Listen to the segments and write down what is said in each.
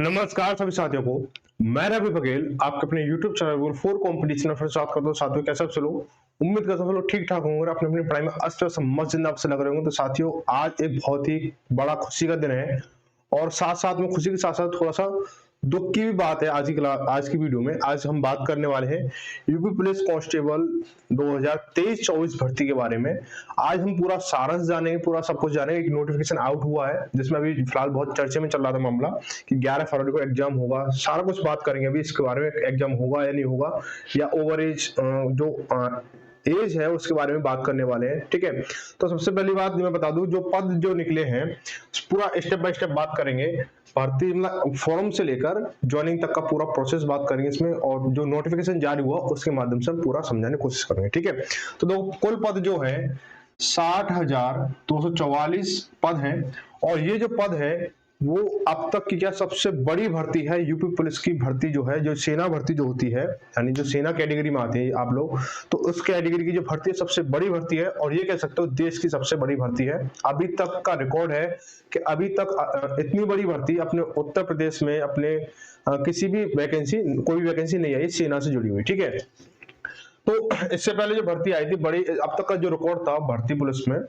नमस्कार सभी साथियों को। मैं रवि बघेल आपके अपने YouTube चैनल वोल 4 कंपटीशन फिर स्वागत करता हूँ। साथियों कैसे आप सब लोग, उम्मीद करता हूँ सब लोग ठीक ठाक होंगे और अपने अपनी पढ़ाई में अस्त व्यस्त मस्त जिंदा आपसे लग रहे होंगे। तो साथियों आज एक बहुत ही बड़ा खुशी का दिन है और साथ साथ में खुशी के साथ साथ थोड़ा सा दुख की भी बात है। आज की वीडियो में आज हम बात करने वाले हैं यूपी पुलिस कांस्टेबल 2023-24 भर्ती के बारे में। आज हम पूरा सारांश जानेंगे, पूरा सब कुछ जानेंगे। एक नोटिफिकेशन आउट हुआ है जिसमें अभी फिलहाल बहुत चर्चे में चल रहा था मामला कि 11 फरवरी को एग्जाम होगा। सारा कुछ बात करेंगे अभी इसके बारे में, एग्जाम होगा या नहीं होगा, या ओवर एज जो एज है उसके बारे में बात करने वाले हैं। ठीक है, तो सबसे पहली बात मैं बता दूं, जो पद जो निकले हैं पूरा स्टेप बाय स्टेप बात करेंगे। भर्ती मतलब फॉर्म से लेकर ज्वाइनिंग तक का पूरा प्रोसेस बात करेंगे इसमें, और जो नोटिफिकेशन जारी हुआ उसके माध्यम से हम पूरा समझाने की कोशिश करेंगे। ठीक है, तो देखो कुल पद जो है 60,244 पद हैं और ये जो पद है वो अब तक की क्या सबसे बड़ी भर्ती है। यूपी पुलिस की भर्ती जो है, जो सेना भर्ती जो होती है, यानी जो सेना कैटेगरी में आती है आप लोग, तो उस कैटेगरी की जो भर्ती है सबसे बड़ी भर्ती है और ये कह सकते हो देश की सबसे बड़ी भर्ती है। अभी तक का रिकॉर्ड है कि अभी तक इतनी बड़ी भर्ती अपने उत्तर प्रदेश में अपने किसी भी वैकेंसी, कोई वैकेंसी नहीं आई सेना से जुड़ी हुई। ठीक है, तो इससे पहले जो भर्ती आई थी बड़ी, अब तक का जो रिकॉर्ड था भर्ती पुलिस में,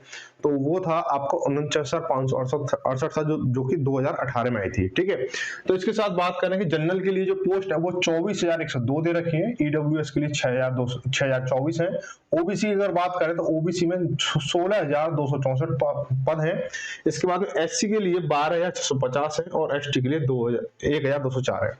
तो वो था आपको 49,568 था, जो कि 2018 में आई थी। ठीक है, तो इसके साथ बात करें कि जनरल के लिए जो पोस्ट है वो 24,102 दे रखी है, ईडब्ल्यूएस के लिए 6,024 है, ओबीसी की अगर बात करें तो ओबीसी में 16,264 पद हैं। इसके बाद में एससी के लिए 12,650 है और एसटी के लिए 1,204 है।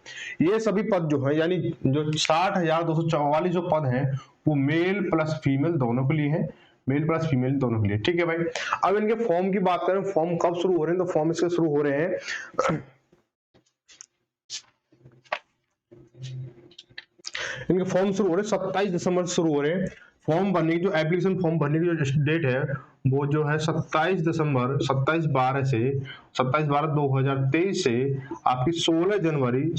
ये सभी पद जो है, यानी जो 60,244 जो पद हैं वो मेल प्लस फीमेल दोनों के लिए है, मेल प्लस फीमेल दोनों के लिए। ठीक है भाई, अब इनके फॉर्म की बात करें, फॉर्म कब शुरू हो रहे हैं, तो फॉर्म इसके शुरू हो रहे हैं इनके फॉर्म शुरू हो रहे हैं 27 दिसंबर से शुरू हो रहे हैं। फॉर्म भरने की जो एप्लीकेशन फॉर्म भरने की जो डेट है वो जो है 27 दिसंबर 27/12/2023 से आपकी 16 जनवरी या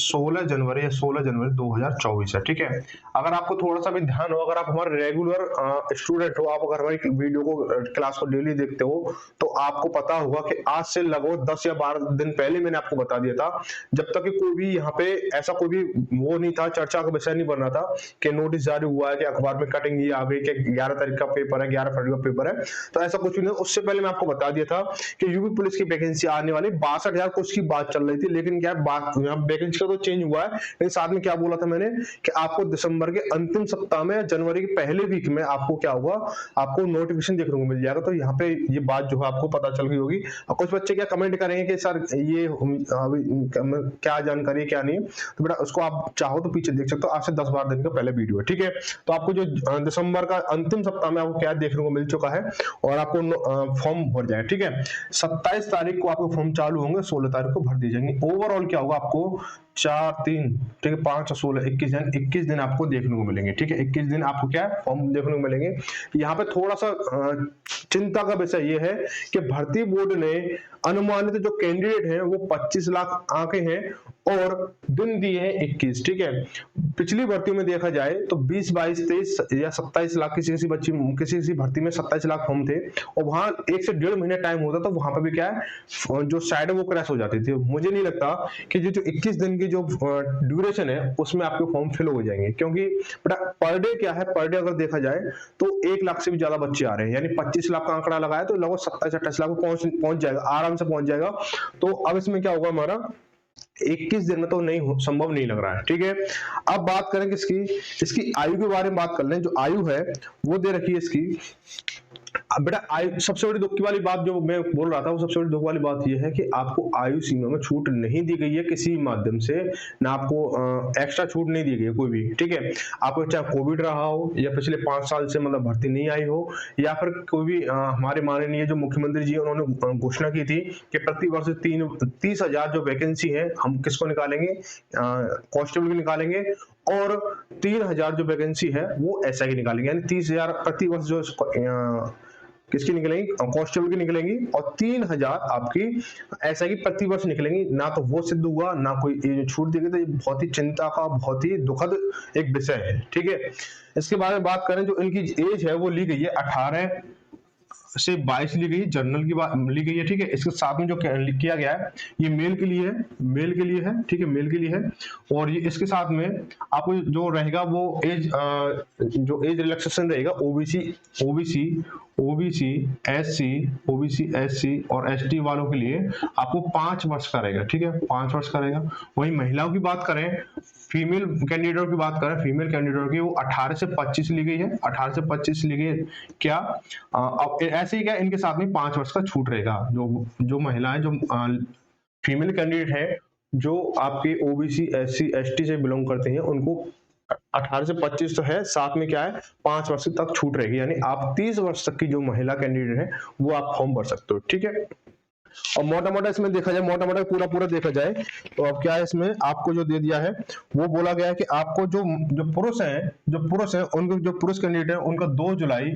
16 जनवरी 2024 है। ठीक है, अगर आपको थोड़ा सा भी ध्यान हो, अगर आप हमारे रेगुलर स्टूडेंट हो, आप अगर हमारी वीडियो को क्लास को डेली देखते हो, तो आपको पता होगा कि आज से लगभग 10 या 12 दिन पहले मैंने आपको बता दिया था, जब तक कि कोई भी यहाँ पे ऐसा कोई भी वो नहीं था, चर्चा का विषय नहीं बन रहा था कि नोटिस जारी हुआ है कि अखबार में कटिंग ये आ गई कि 11 तारीख का पेपर है, 11 फरवरी का पेपर है, तो ऐसा कुछ भी नहीं। उससे पहले मैं आपको बता दिया था कि यूपी पुलिस की वैकेंसी आने वाली 62,000 कुछ की बात चल रही थी, लेकिन क्या वैकेंसी का तो चेंज हुआ है, लेकिन साथ में क्या बोला था मैंने कि आपको दिसंबर के अंतिम सप्ताह में, जनवरी के पहले वीक में आपको क्या होगा, आपको नोटिफिकेशन देखने को मिल जाएगा। तो यहाँ पे ये बात जो है आपको पता चल गई होगी। और कुछ बच्चे क्या कमेंट करेंगे कि सर ये क्या जानकारी है क्या नहीं, तो बेटा उसको आप चाहो तो पीछे देख सकते हो, आज से 10-12 दिन का पहले वीडियो है। ठीक है, तो आपको जो दिसंबर का अंतिम सप्ताह में आपको क्या देखने को मिल चुका है और आपको फॉर्म भर जाए। ठीक है, 27 तारीख को आपको फॉर्म चालू होंगे, 16 तारीख को भर दी जाएंगे। ओवरऑल क्या होगा, आपको 4-3 ठीक है 5 और 16 21 दिन आपको देखने को मिलेंगे। ठीक है, 21 दिन आपको क्या है फॉर्म देखने को मिलेंगे। यहाँ पे थोड़ा सा चिंता का विषय ये है कि भर्ती बोर्ड ने अनुमानित जो कैंडिडेट हैं वो 25 लाख आंके हैं और दिन दिए हैं 21। ठीक है, पिछली भर्तियों में देखा जाए तो 20, 22, 23 या 27 लाख किसी भर्ती में 27 लाख फॉर्म थे और वहां 1 से 1.5 महीने टाइम होता, तो वहां पर भी क्या है जो साइड वो क्रैश हो जाती थी। मुझे नहीं लगता कि जो 21 दिन की जो ड्यूरेशन है उसमें आपके फॉर्म फिल हो जाएंगे, क्योंकि पर डे क्या है, पर डे अगर देखा जाए तो 1 लाख से भी ज्यादा बच्चे आ रहे हैं, यानी 25 लाख का आंकड़ा लगाया तो लगभग 27-28 लाख पहुंच जाएगा, आराम से पहुंच जाएगा। तो अब इसमें क्या होगा, हमारा 21 दिन में तो संभव नहीं लग रहा है। ठीक है, अब बात करें इसकी आयु के बारे में बात कर लें। जो आयु है वो दे रखी है इसकी। बेटा आयु, सबसे बड़ी दुख की वाली बात जो मैं बोल रहा था, वो सबसे बड़ी दुख वाली बात ये है कि आपको आयु सीमा में छूट नहीं दी गई है किसी माध्यम से, ना आपको एक्स्ट्रा छूट नहीं दी गई है कोई भी। ठीक है, आपको चाहे कोविड रहा हो या पिछले 5 साल से मतलब भर्ती नहीं आई हो, या फिर कोई भी हमारे माननीय जो मुख्यमंत्री जी उन्होंने घोषणा की थी कि प्रति वर्ष 30,000 जो वैकेंसी है हम किसको निकालेंगे, कांस्टेबल की निकालेंगे, और 3,000 जो वैकेंसी है वो एसआई की निकालेंगे, यानी 30,000 प्रति वर्ष जो किसकी निकलेंगी, कांस्टेबल की निकलेंगी, और 3,000 आपकी एसआई की प्रति वर्ष निकलेंगी। ना तो वो सिद्ध हुआ, ना कोई ये जो छूट दी गई, तो ये बहुत ही चिंता का, बहुत ही दुखद एक विषय है। ठीक है, इसके बारे में बात करें, जो इनकी एज है वो ली गई है 18 से 22 ली गई है, जनरल की बात ली गई है, ठीक है। इसके साथ में जो किया गया है ये मेल के लिए है, मेल के लिए है, ठीक है, मेल के लिए है। और ये इसके साथ में आपको जो रहेगा वो एज जो एज रिलैक्सेशन रहेगा OBC OBC OBC SC OBC SC और एसटी वालों के लिए आपको 5 वर्ष का रहेगा, ठीक है, 5 वर्ष का रहेगा। वहीं महिलाओं की बात करें, फीमेल कैंडिडेट की बात करें, फीमेल कैंडिडेट की वो 18 से 25 ली गई है, 18 से 25 ली गई है। क्या अब ऐसे ही क्या इनके साथ में 5 वर्ष का छूट रहेगा। जो महिलाएं जो फीमेल कैंडिडेट है जो आपके ओबीसी एससी एसटी से बिलोंग करते हैं उनको 18 से 25 तो है, साथ में क्या है 5 वर्ष तक छूट रहेगी, यानी आप 30 वर्ष तक की जो महिला कैंडिडेट है वो आप फॉर्म भर सकते हो, ठीक है। और मोटा मोटा इसमें देखा जाए, मोटा मोटा पूरा पूरा देखा जाए तो अब क्या है इसमें आपको जो दे दिया है वो बोला गया है कि आपको जो जो पुरुष हैं उनको जो पुरुष कैंडिडेट है उनका 2 जुलाई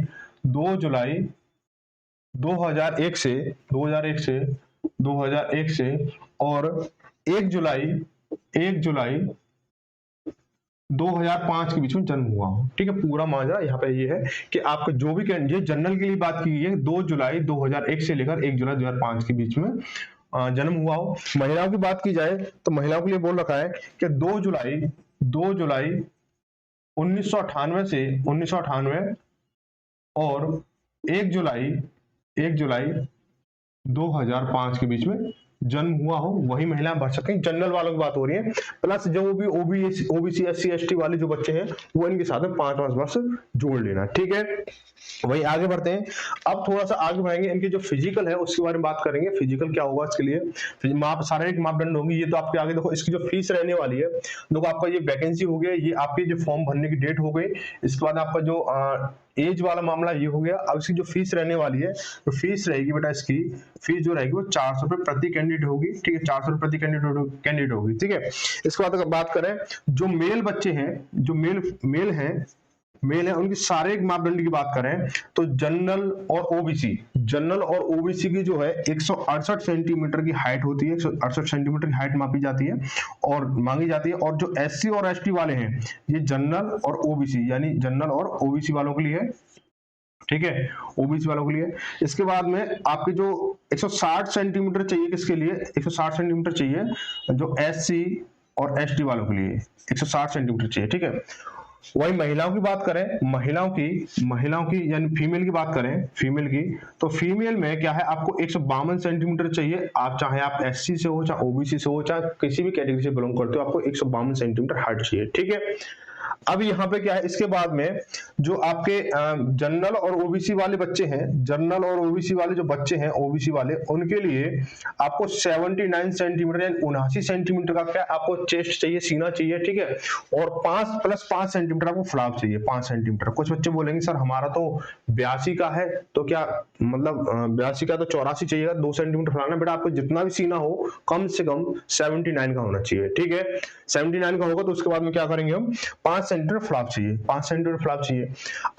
2001 से 2001 से और 1 जुलाई 2005 के बीच में जन्म हुआ हो, ठीक है। पूरा माजरा यहाँ पे ये है कि आपका जो भी कैंडिडेट, जनरल के लिए बात की गई है 2 जुलाई 2001 से लेकर 1 जुलाई 2005 के बीच में जन्म हुआ हो। महिलाओं की बात की जाए तो महिलाओं के लिए बोल रखा है कि 2 जुलाई 1998 से 1998 और 1 जुलाई 2005 के बीच में जन्म हुआ हो वही महिला भर सकते हैं। जनरल वालों की बात हो रही है, प्लस जो भी ओबीसी एससी एसटी वाले जो बच्चे हैं वो इनके साथ में 5 वर्ष जोड़ लेना, ठीक है। वही आगे बढ़ते हैं। अब थोड़ा सा आगे बढ़ेंगे, इनके जो फिजिकल है उसके बारे में बात करेंगे। फिजिकल क्या होगा इसके लिए, शारीरिक मापदंड होंगे। ये तो आपके आगे देखो, इसकी जो फीस रहने वाली है, देखो आपका ये वैकेंसी हो गया, ये आपके जो फॉर्म भरने की डेट हो गई, इसके बाद आपका जो एज वाला मामला ये हो गया। अब इसकी जो फीस रहने वाली है, तो फीस रहेगी बेटा, इसकी फीस जो रहेगी वो 400 रुपए प्रति कैंडिडेट होगी, ठीक है, 400 रुपए प्रति कैंडिडेट होगी, ठीक है। इसके बाद अगर बात करें जो मेल बच्चे हैं, जो मेल है उनकी शारीरिक मापदंड की बात करें तो जनरल और ओबीसी की जो है 168 सेंटीमीटर की हाइट होती है, 168 सेंटीमीटर की हाइट मापी जाती है और मांगी जाती है। और जो एससी और एसटी वाले हैं ये जनरल और ओबीसी, यानी जनरल और ओबीसी वालों के लिए है, ठीक है, ओबीसी वालों के लिए। इसके बाद में आपके जो 160 सेंटीमीटर चाहिए, किसके लिए 160 सेंटीमीटर चाहिए, जो एससी और एसटी वालों के लिए 160 सेंटीमीटर चाहिए, ठीक है। वही महिलाओं की बात करें, महिलाओं की यानी फीमेल की बात करें, फीमेल की, तो फीमेल में क्या है आपको 152 सेंटीमीटर चाहिए। आप चाहे आप एससी से हो, चाहे ओबीसी से हो, चाहे किसी भी कैटेगरी से बिलोंग करते हो, आपको 152 सेंटीमीटर हाइट चाहिए, ठीक है। अब यहाँ पे क्या है, इसके बाद में जो आपके जनरल और ओबीसी वाले बच्चे हैं, जनरल और ओबीसी वाले जो बच्चे हैं, ओबीसी वाले, उनके लिए आपको 79 सेंटीमीटर यानी 79 सेंटीमीटर का क्या आपको चेस्ट चाहिए, सीना चाहिए, ठीक है। और 5 सेंटीमीटर आपको फ्लैप चाहिए, 5 सेंटीमीटर। कुछ बच्चे बोलेंगे सर हमारा तो 82 का है, तो क्या मतलब 82 का तो 84 चाहिए, 2 सेंटीमीटर फैलाना। बेटा आपको जितना भी सीना हो कम से कम 79 का होना चाहिए, ठीक है। 79 का होगा तो उसके बाद में क्या करेंगे हम, 5 सेंटीमीटर फ्लैप चाहिए, 5 सेंटीमीटर फ्लैप चाहिए।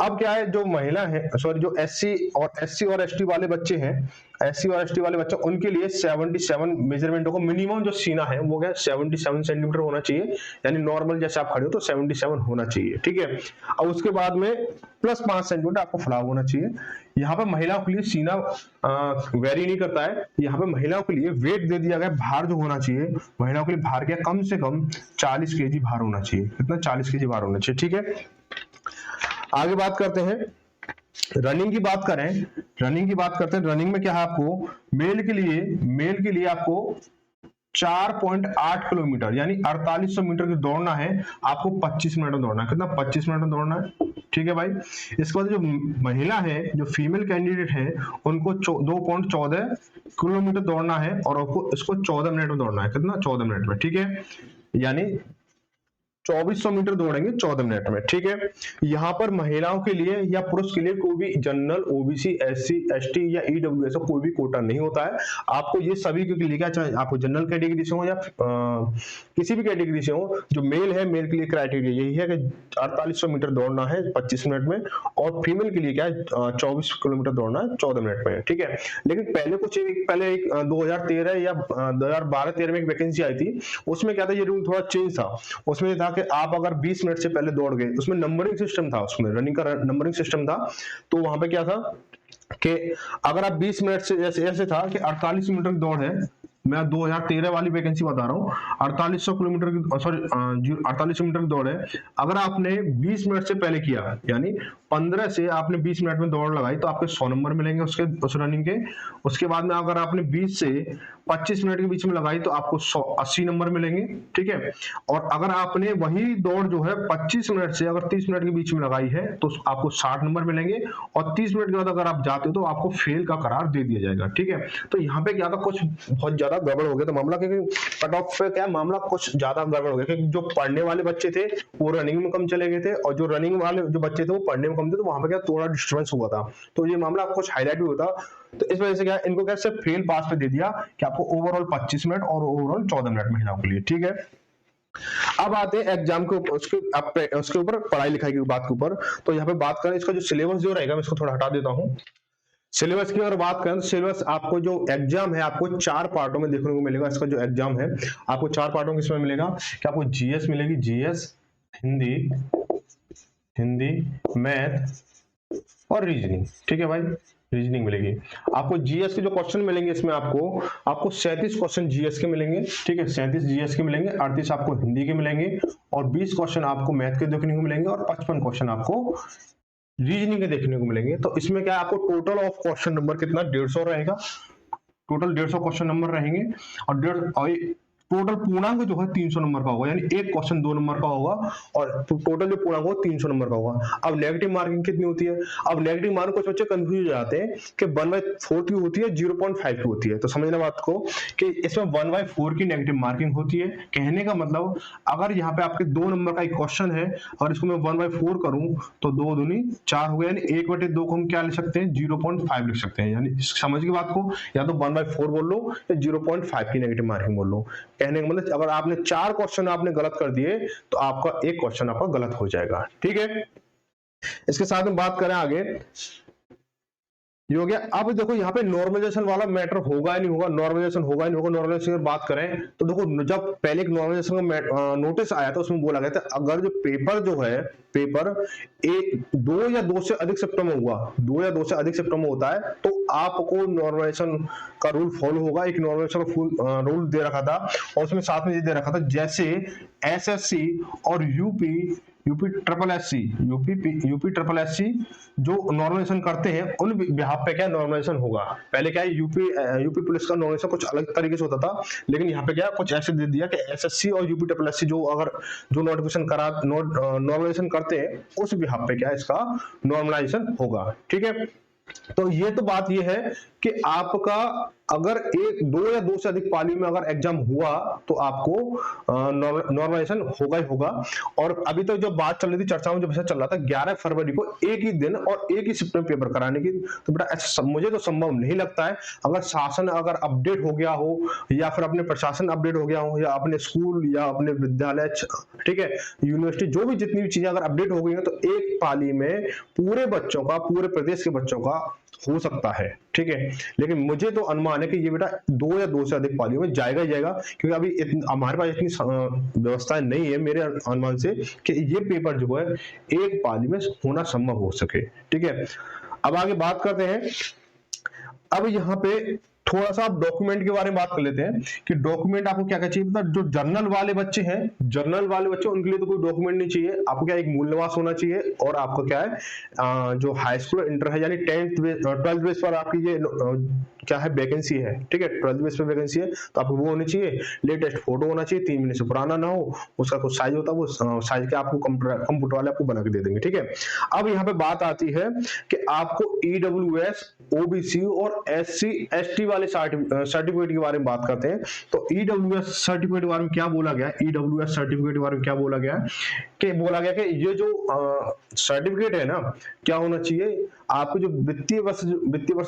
अब क्या है, जो महिला है, सॉरी, जो एससी और एसटी वाले बच्चे हैं, एससी और एसटी वाले बच्चे, उनके लिए 77 मेजरमेंट होगा। मिनिमम जो सीना है वो क्या 77 सेंटीमीटर होना चाहिए, यानी नॉर्मल जैसे आप खड़े हो तो 77 होना चाहिए, ठीक है। और उसके बाद में प्लस 5 सेंटीमीटर आपको फ्लैप होना चाहिए। यहाँ पे महिलाओं के लिए सीना वेरी नहीं करता है, यहाँ पे महिलाओं के लिए वेट दे दिया गया, भार जो होना चाहिए महिलाओं के लिए, भार क्या कम से कम 40 केजी भार होना चाहिए, कितना 40 केजी भार होना चाहिए, ठीक है। आगे बात करते हैं, रनिंग की बात करते हैं। रनिंग में क्या है आपको, मेल के लिए आपको 4.8 किलोमीटर यानी 4800 मीटर की दौड़ना है, आपको 25 मिनट में दौड़ना है, कितना 25 मिनट में दौड़ना है, ठीक है भाई। इसके बाद जो महिला है, जो फीमेल कैंडिडेट है, उनको 2.14 किलोमीटर दौड़ना है और आपको इसको 14 मिनट में दौड़ना है, कितना 14 मिनट में, ठीक है, यानी 2400 मीटर दौड़ेंगे 14 मिनट में, ठीक है। यहाँ पर महिलाओं के लिए या पुरुष के लिए कोई भी जनरल, ओबीसी, एससी, एसटी या ईडब्ल्यूएस कोई भी कोटा नहीं होता है। आपको ये सभी के लिए क्या, चाहे आपको जनरल कैटेगरी से हो या किसी भी कैटेगरी से हो, जो मेल है, मेल के लिए क्राइटेरिया यही है कि 4800 मीटर दौड़ना है 25 मिनट में, और फीमेल के लिए क्या है 24 किलोमीटर दौड़ना है 14 मिनट में, ठीक है। लेकिन पहले एक 2013 या 2012-13 में एक वैकेंसी आई थी, उसमें क्या था, ये रूल थोड़ा चेंज था। उसमें था कि आप अगर 20 मिनट से पहले दौड़ गए, उसमें नंबरिंग सिस्टम था, उसमें रनिंग का नंबरिंग सिस्टम था, तो वहां पे क्या था, कि अगर आप 20 मिनट से, जैसे ऐसे था कि 48 मीटर की दौड़ है, मैं 2013 वाली वैकेंसी बता रहा हूँ, 4800 किलोमीटर की, सॉरी 48 मीटर की दौड़ है। अगर आपने 20 मिनट से पहले किया, यानी 15 से आपने 20 मिनट में दौड़ लगाई, तो आपके 100 नंबर मिलेंगे उसके, उस रनिंग के। उसके बाद में अगर आपने 20 से 25 मिनट के बीच में लगाई तो आपको 80 नंबर मिलेंगे, ठीक है। और अगर आपने वही दौड़ जो है 25 मिनट से अगर 30 मिनट के बीच में लगाई है तो आपको 60 नंबर मिलेंगे, और 30 मिनट के बाद अगर आप जाते हो तो आपको फेल का करार दे दिया जाएगा, ठीक है। तो यहाँ पे क्या था, कुछ बहुत ज्यादा गड़बड़ हो गया था मामला, क्योंकि कट ऑफ पे क्या मामला कुछ ज्यादा गड़बड़ हो गया, क्योंकि जो पढ़ने वाले बच्चे थे वो रनिंग में कम चले गए थे, और जो रनिंग वाले जो बच्चे थे वो पढ़ने में कम थे, तो वहां पे क्या थोड़ा डिस्टर्बेंस हुआ था। तो ये मामला कुछ हाईलाइट भी होता, तो इस वजह से क्या इनको क्या सिर्फ फेल पास पे दे दिया कि आपको ओवरऑल 25 मिनट और ओवरऑल 14 मिनट महिलाओं के लिए, ठीक है। अब आते हैं एग्जाम के ऊपर, उसके ऊपर पढ़ाई लिखाई की बात के ऊपर। तो यहाँ पे बात करें इसका जो सिलेबस जो रहेगा, मैं इसको थोड़ा हटा देता हूँ। सिलेबस की अगर बात करें तो सिलेबस आपको जो एग्जाम है आपको 4 पार्टों में देखने को मिलेगा। इसका जो एग्जाम है आपको 4 पार्टों में इसमें मिलेगा कि आपको जीएस मिलेगी, जीएस, हिंदी, मैथ और रीजनिंग, ठीक है भाई, रीजनिंग मिलेगी। आपको जीएस के जो क्वेश्चन मिलेंगे इसमें आपको 37 क्वेश्चन जीएस के मिलेंगे, ठीक है, 37 जीएस के मिलेंगे, 38 आपको हिंदी के मिलेंगे, और 20 क्वेश्चन आपको मैथ के देखने को मिलेंगे, और 55 क्वेश्चन आपको रीजनिंग के देखने को मिलेंगे। तो इसमें क्या आपको टोटल ऑफ क्वेश्चन नंबर कितना 150 रहेगा, टोटल 150 क्वेश्चन नंबर रहेंगे, और टोटल पूर्णांक जो है 300 नंबर का होगा, यानी एक क्वेश्चन 2 नंबर का होगा, और टोटल जो पूर्णांक होगा 300 नंबर का होगा। अब नेगेटिव मार्किंग कितनी होती है, अब नेगेटिव मार्क कुछ बच्चे कंफ्यूज हो जाते हैं कि 1/4 की होती है, 0.5 की होती है। तो समझना बात को कि इसमें 1/4 की नेगेटिव मार्किंग होती है। कहने का मतलब अगर यहाँ पे आपके 2 नंबर का एक क्वेश्चन है और इसको मैं 1/4 करूं तो 2 दूनी 4 हो गया, यानी 1/2 को हम क्या लिख सकते हैं, 0.5 लिख सकते हैं। यानी समझ की बात को, या तो 1/4 बोल लो या 0.5 की नेगेटिव मार्किंग बोल लो। कहने का मतलब अगर आपने 4 क्वेश्चन आपने गलत कर दिए तो आपका एक क्वेश्चन आपका गलत हो जाएगा, ठीक है। इसके साथ में बात करें आगे, ये हो गया। अब देखो यहाँ पे नॉर्मलाइजेशन वाला मैटर होगा या नहीं होगा, नॉर्मलाइजेशन होगा या नहीं होगा। नॉर्मलाइजेशन की बात करें तो देखो, जब पहले एक नॉर्मलाइजेशन का नोटिस आया था उसमें बोला गया था अगर जो पेपर जो है, पेपर 2 या 2 से अधिक सिफ्टों में हुआ, 2 या 2 से अधिक सिफ्टों में होता है तो आपको नॉर्मलाइजेशन का रूल फॉलो होगा। एक नॉर्मलाइजेशन का रूल दे रखा था, और उसमें साथ में ये दे रखा था जैसे एसएससी और यूपी ट्रिपल एस सी जो नॉर्मलाइजेशन करते हैं उन बिहाफ पे क्या नॉर्मलाइजेशन होगा। पहले क्या है, यूपी पुलिस का नॉर्मलाइजेशन कुछ अलग तरीके से होता था, लेकिन यहाँ पे क्या कुछ ऐसे दे दिया कि एसएससी और यूपी ट्रिपल एस सी जो नोटिफिकेशन करा नॉर्मलाइजेशन करते हैं उस बिहाफ पे क्या इसका नॉर्मलाइजेशन होगा, ठीक है। तो ये तो बात ये है कि आपका अगर 2 या 2 से अधिक पाली में अगर एग्जाम हुआ तो आपको नॉर्मलाइजेशन होगा ही होगा। और अभी तक जो बात चल रही थी, चर्चा में जो विषय चल रहा था 11 फरवरी को एक ही दिन और एक ही शिफ्ट में पेपर कराने की, तो बेटा ऐसा मुझे तो संभव नहीं लगता है। अगर शासन अगर अपडेट हो गया हो, या फिर अपने प्रशासन अपडेट हो गया हो, या अपने स्कूल या अपने विद्यालय, ठीक है, यूनिवर्सिटी, जो भी जितनी भी चीजें अगर अपडेट हो गई है तो एक पाली में पूरे बच्चों का, पूरे प्रदेश के बच्चों का हो सकता है, ठीक है। लेकिन मुझे तो अनुमान है कि ये बेटा 2 या 2 से अधिक पालियों में जाएगा ही जाएगा, क्योंकि अभी हमारे पास इतनी व्यवस्थाएं नहीं है मेरे अनुमान से कि ये पेपर जो है एक पाली में होना संभव हो सके, ठीक है। अब आगे बात करते हैं। अब यहाँ पे थोड़ा सा आप डॉक्यूमेंट के बारे में बात कर लेते हैं कि डॉक्यूमेंट आपको क्या क्या चाहिए। मतलब जो जर्नल वाले बच्चे हैं, जर्नल वाले बच्चे उनके लिए तो कोई डॉक्यूमेंट नहीं चाहिए। आपको क्या एक मूल निवास होना चाहिए, और आपको क्या है जो हाई स्कूल इंटर है, यानी 12th बेस पर आपकी ये क्या है वैकेंसी है, ठीक है, 12th बेस पे वैकेंसी है तो आपको वो होनी चाहिए। लेटेस्ट फोटो होना चाहिए, 3 महीने से पुराना ना हो, उसका कुछ साइज होता है वो साइज के आपको कंप्यूटर वाले आपको बना के दे देंगे, ठीक है। अब यहाँ पे बात आती है कि आपको ईडब्ल्यूएस, ओबीसी और एससी एसटी वाले सर्टिफिकेट के बारे में बात करते हैं। तो ईडब्ल्यूएस सर्टिफिकेट के बारे में क्या बोला गया, ईडब्ल्यूएस सर्टिफिकेट के बारे में क्या बोला गया कि ये जो सर्टिफिकेट है ना, क्या होना चाहिए, आपको जो वित्तीय वर्ष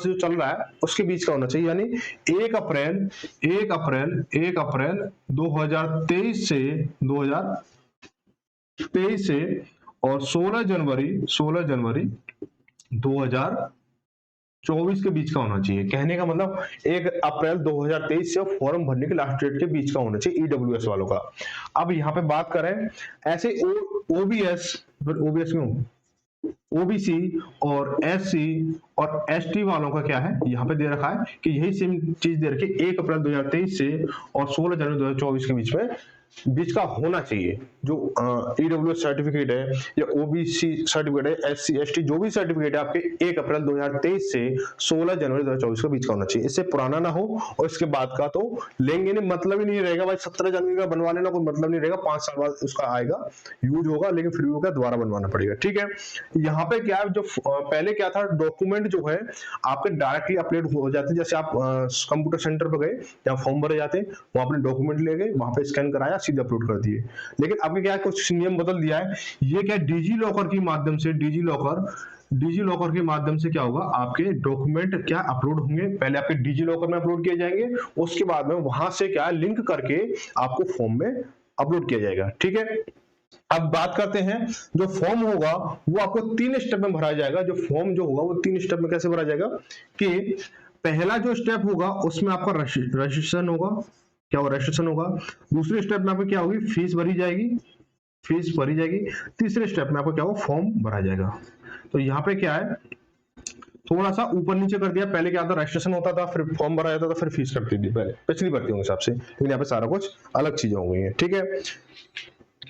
जो चल रहा है उसके बीच का होना चाहिए। यानी 1 अप्रैल 2023 से और 16 जनवरी 2024 के बीच का होना चाहिए। कहने का मतलब 1 अप्रैल 2023 से फॉर्म भरने के लास्ट डेट के बीच का होना चाहिए ईडब्ल्यूएस वालों का। अब यहाँ पे बात करें ऐसे ओबीएस क्यों, ओबीसी और एससी और एसटी वालों का क्या है, यहाँ पे दे रखा है कि यही सेम चीज दे रखी है 1 अप्रैल 2023 से और 16 जनवरी 2024 के बीच का होना चाहिए। जो ईडब्ल्यूएस सर्टिफिकेट है या ओबीसी सर्टिफिकेट है, एससी एसटी जो भी सर्टिफिकेट है आपके 1 अप्रैल 2023 से 16 जनवरी 2024 के बीच का होना चाहिए। इससे पुराना ना हो और इसके बाद का तो लेंगे नहीं, मतलब ही नहीं रहेगा भाई। 17 जनवरी का बनवा लेना कोई मतलब नहीं रहेगा, 5 साल बाद उसका आएगा, यूज होगा, लेकिन फिर भी दोबारा बनवाना पड़ेगा। ठीक है, यहाँ पे क्या है, जो पहले क्या था, डॉक्यूमेंट जो है आपके डायरेक्टली अपलोड हो जाते, जैसे आप कंप्यूटर सेंटर पर गए या फॉर्म भरे जाते, वहां अपने डॉक्यूमेंट ले गए, वहां पे स्कैन कराया, सीधे अपलोड कर दिए। लेकिन अभी क्या है, कुछ नियम बदल दिया है। ये क्या, डिजी लॉकर के माध्यम से, डिजी लॉकर के माध्यम से क्या होगा, आपके डॉक्यूमेंट क्या अपलोड होंगे। पहले आपके डिजी लॉकर में अपलोड किए जाएंगे, उसके बाद में वहां से क्या लिंक करके आपको फॉर्म में अपलोड किया जाएगा। ठीक है, अब बात करते हैं, जो फॉर्म होगा वो आपको 3 स्टेप में भरा जाएगा। जो फॉर्म जो होगा वो 3 स्टेप में कैसे भरा जाएगा कि पहला जो स्टेप होगा उसमें आपका रजिस्ट्रेशन होगा, क्या वो रजिस्ट्रेशन होगा। दूसरे स्टेप में आपको क्या होगी, फीस भरी जाएगी। तीसरे स्टेप में आपको क्या होगा, फॉर्म भरा जाएगा। तो यहाँ पे क्या है, थोड़ा सा ऊपर नीचे कर दिया। पहले क्या था, रजिस्ट्रेशन होता था, फिर फॉर्म भरा जाता था, फिर फीस कटती थी पहले पिछली भर्तियों के हिसाब से, लेकिन यहाँ पे सारा कुछ अलग चीजें हो गई है। ठीक है,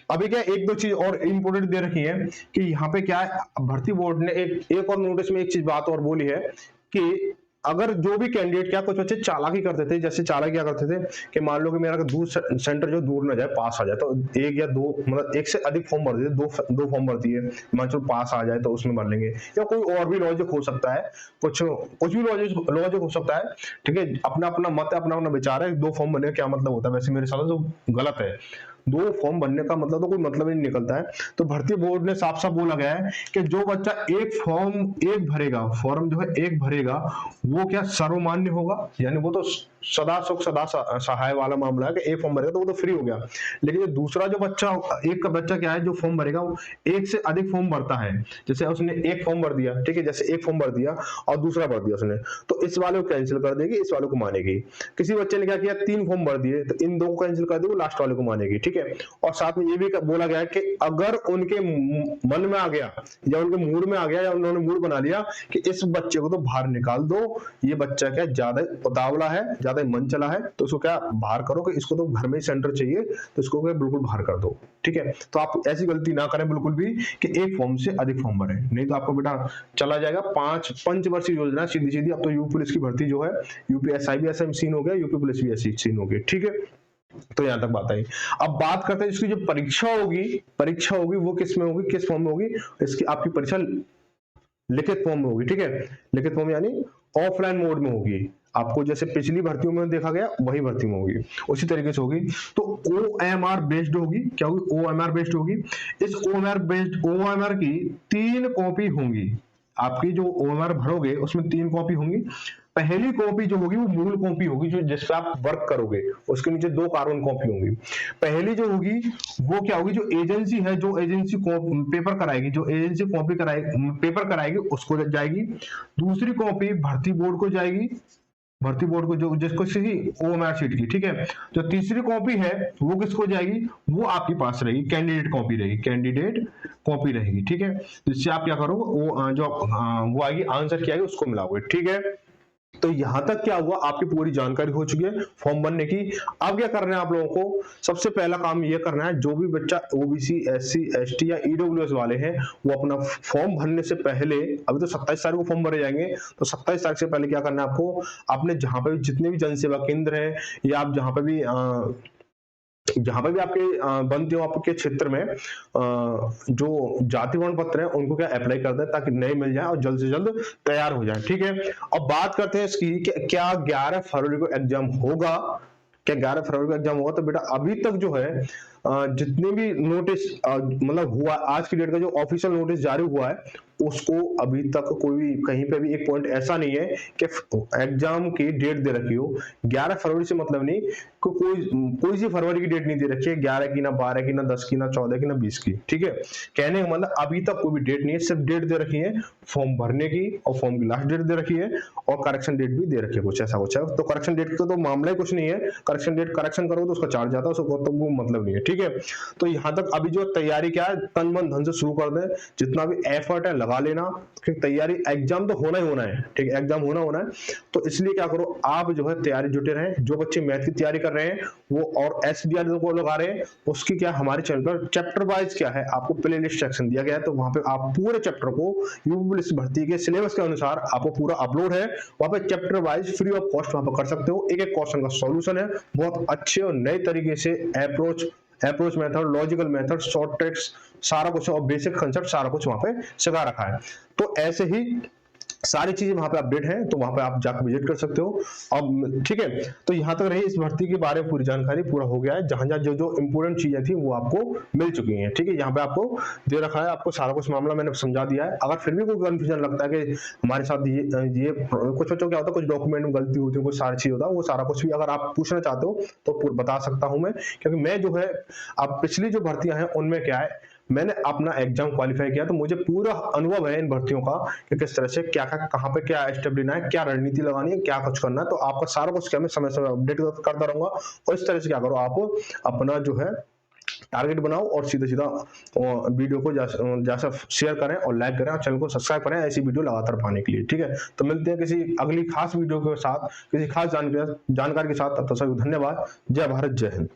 अभी क्या एक दो चीज और इंपोर्टेंट दे रखी है कि यहाँ पे क्या है, भर्ती बोर्ड ने एक और नोटिस में एक चीज बात और बोली है कि अगर जो भी कैंडिडेट, क्या कुछ बच्चे चालाकी करते थे, जैसे चालाकी क्या करते थे कि मान लो कि मेरा दूर सेंटर जो दूर ना जाए, पास आ जाए, तो एक या दो, मतलब एक से अधिक फॉर्म भर देते, दो फॉर्म भरती है, मान लो पास आ जाए तो उसमें भर लेंगे, या कोई और भी लॉजिक हो सकता है, कुछ भी लॉजिक हो सकता है। ठीक है, अपना अपना मत है, अपना अपना विचार है, 2 फॉर्म भरने का क्या मतलब होता है, वैसे मेरे साथ तो गलत है। 2 फॉर्म भरने का मतलब तो कोई मतलब ही नहीं निकलता है। तो भर्ती बोर्ड ने साफ साफ बोला गया है कि जो बच्चा एक भरेगा, फॉर्म जो है एक भरेगा, वो क्या सर्वमान्य होगा, यानी वो तो सदा सुख सदा सहाय वाला मामला है कि एक फॉर्म भरेगा तो वो तो फ्री हो गया। लेकिन जो दूसरा जो बच्चा, एक का बच्चा क्या है, जो फॉर्म भरेगा वो एक से अधिक फॉर्म भरता है, जैसे उसने एक फॉर्म भर दिया, ठीक है, जैसे एक फॉर्म भर दिया और दूसरा भर दिया उसने, तो इस वाले को कैंसिल कर देगी, इस वाले को मानेगी। किसी बच्चे ने क्या किया, 3 फॉर्म भर दिए, तो इन 2 को कैंसिल कर देगी, लास्ट वाले को मानेगी। ठीक है, और साथ में ये भी बोला गया है कि अगर उनके मन में आ गया या उनके मूड में आ गया या उन्होंने मूड बना लिया कि इस बच्चे को तो बाहर निकाल दो, ये बच्चा क्या ज्यादा उतावला है, ज्यादा मन चला है, तो उसको क्या बाहर करो, कि इसको तो घर में ही सेंटर चाहिए, तो इसको क्या बिल्कुल बाहर कर दो। ठीक है, तो आप ऐसी गलती ना करें बिल्कुल भी कि एक फॉर्म से अधिक फॉर्म भरें, नहीं तो आपको बेटा चला जाएगा। 5 पंचवर्षीय योजना सीधी सीधी। अब तो यूपी पुलिस की भर्ती जो है, यूपीएसआई भी ऐसा सीन हो गया, यूपी पुलिस भी ऐसी सीन हो गई। ठीक है, तो यहां तक बात आई। अब बात करते हैं इसकी जो परीक्षा होगी वो किस में होगी, किस फॉर्म में होगी। इसकी आपकी परीक्षा लिखित फॉर्म में होगी। ठीक है, लिखित फॉर्म यानी ऑफलाइन मोड में होगी। आपको जैसे पिछली भर्तियों में देखा गया वही भर्ती में होगी, उसी तरीके से होगी। तो OMR बेस्ड होगी, क्या होगी, OMR बेस्ड होगी। इस OMR की 3 कॉपी होंगी। आपकी जो OMR भरोगे उसमें 3 कॉपी होंगी। पहली कॉपी जो होगी वो मूल कॉपी होगी, जो जिस पे आप वर्क करोगे, उसके नीचे 2 कार्बन कॉपी होंगी। पहली जो होगी वो क्या होगी, जो एजेंसी है, जो एजेंसी पेपर कराएगी, जो एजेंसी कॉपी कराएगी, पेपर कराएगी, उसको जाएगी। दूसरी कॉपी भर्ती बोर्ड को जाएगी, भर्ती बोर्ड को, जो जिसको OMR शीट की। ठीक है, जो तीसरी कॉपी है वो किसको जाएगी, वो आपके पास रहेगी, कैंडिडेट कॉपी रहेगी। ठीक है, जिससे आप क्या करोगे, वो जो वो आएगी, आंसर क्या आएगी उसको मिलाओगे। ठीक है, तो यहां तक क्या हुआ, आपकी पूरी जानकारी हो चुकी है फॉर्म भरने की। अब क्या करना है आप लोगों को, सबसे पहला काम ये करना है, जो भी बच्चा ओबीसी, एससी, एसटी या ईडब्ल्यूएस वाले हैं, वो अपना फॉर्म भरने से पहले, अभी तो 27 तारीख को फॉर्म भरे जाएंगे, तो 27 तारीख से पहले क्या करना है आपको, आपने जहां पे भी जितने भी जनसेवा केंद्र है या आप जहां पे भी आपके बनते हो आपके क्षेत्र में, जो जाति प्रमाण पत्र है उनको क्या अप्लाई कर दें, ताकि नए मिल जाए और जल्द से जल्द तैयार हो जाए। ठीक है, अब बात करते हैं इसकी कि क्या 11 फरवरी को एग्जाम होगा, क्या 11 फरवरी को एग्जाम होगा। तो बेटा अभी तक जो है जितने भी नोटिस मतलब हुआ, आज की डेट का जो ऑफिशियल नोटिस जारी हुआ है, उसको अभी तक कोई कहीं पे भी एक पॉइंट ऐसा नहीं है कि एग्जाम की डेट दे रखी हो। 11 फरवरी से मतलब नहीं कि कोई सी फरवरी की डेट नहीं दे रखी है, 11 की, ना 12 की, ना 10 की, ना 14 की, ना 20 की। ठीक है, कहने का मतलब अभी तक कोई भी डेट नहीं है, सिर्फ डेट दे रखी है फॉर्म भरने की, और फॉर्म की लास्ट डेट दे रखी है, और करेक्शन डेट भी दे रखी है, कुछ ऐसा कुछ है। तो करेक्शन डेट का तो मामला ही कुछ नहीं है, करेक्शन डेट करेक्शन करो तो उसका चार्ज आता है, उसको तो वो मतलब नहीं है। ठीक है। तो यहाँ तक अभी जो तैयारी क्या है, तन मन धन से शुरू कर दें, जितना भी एफर्ट है लगा लेना, फिर तैयारी, एग्जाम तो होना ही होना है, ठीक है, एग्जाम होना है। तो इसलिए क्या करो, आप जो है तैयारी जुटे रहें। जो बच्चे मैथ की तैयारी कर रहे हैं वो और एसडीआर को लगा रहे हैं, उसकी क्या हमारे चैनल पर चैप्टर वाइज क्या है आपको प्ले लिस्ट सेक्शन दिया गया है, तो वहां पे आप पूरे चैप्टर को यूपी पुलिस भर्ती के सिलेबस के अनुसार आपको पूरा अपलोड है, वहां पे chapter wise free of cost वहां पर कर सकते हो। एक एक क्वेश्चन का सॉल्यूशन है, बहुत अच्छे और नए तरीके से approach method, logical method, short tricks, सारा कुछ और बेसिक कंसेप्ट सारा कुछ वहां पे सिखा रखा है। तो ऐसे ही सारी चीजें वहां पे अपडेट है, तो वहां पे आप जाकर विजिट कर सकते हो। अब ठीक है, तो यहां तक रही इस भर्ती के बारे में पूरी जानकारी, पूरा हो गया है। जहां जहां जो जो इंपोर्टेंट चीजें थी वो आपको मिल चुकी हैं, ठीक है। यहाँ पे आपको दे रखा है, आपको सारा कुछ मामला मैंने समझा दिया है। अगर फिर भी कोई कंफ्यूजन लगता है कि हमारे साथ ये कुछ बच्चों क्या होता है, कुछ डॉक्यूमेंट में गलती होती है, कुछ सारी चीज होता है, वो सारा कुछ भी अगर आप पूछना चाहते हो तो बता सकता हूं मैं, क्योंकि मैं जो है अब पिछली जो भर्तियां हैं उनमें क्या है, मैंने अपना एग्जाम क्वालिफाई किया, तो मुझे पूरा अनुभव है इन भर्तियों का कि किस तरह से क्या कहाँ पे क्या स्टेप लेना है, क्या रणनीति लगानी है, क्या कुछ करना है। तो आपका सारा कुछ क्या मैं समय समय अपडेट करता रहूंगा। और इस तरह से क्या करो, आप अपना जो है टारगेट बनाओ और सीधा सीधा वीडियो को जैसा शेयर करें और लाइक करें और चैनल को सब्सक्राइब करें ऐसी वीडियो लगातार पाने के लिए, ठीक है। तो मिलते हैं किसी अगली खास वीडियो के साथ, किसी खास जानकारी के साथ। तब तक सभी धन्यवाद। जय भारत, जय हिंद।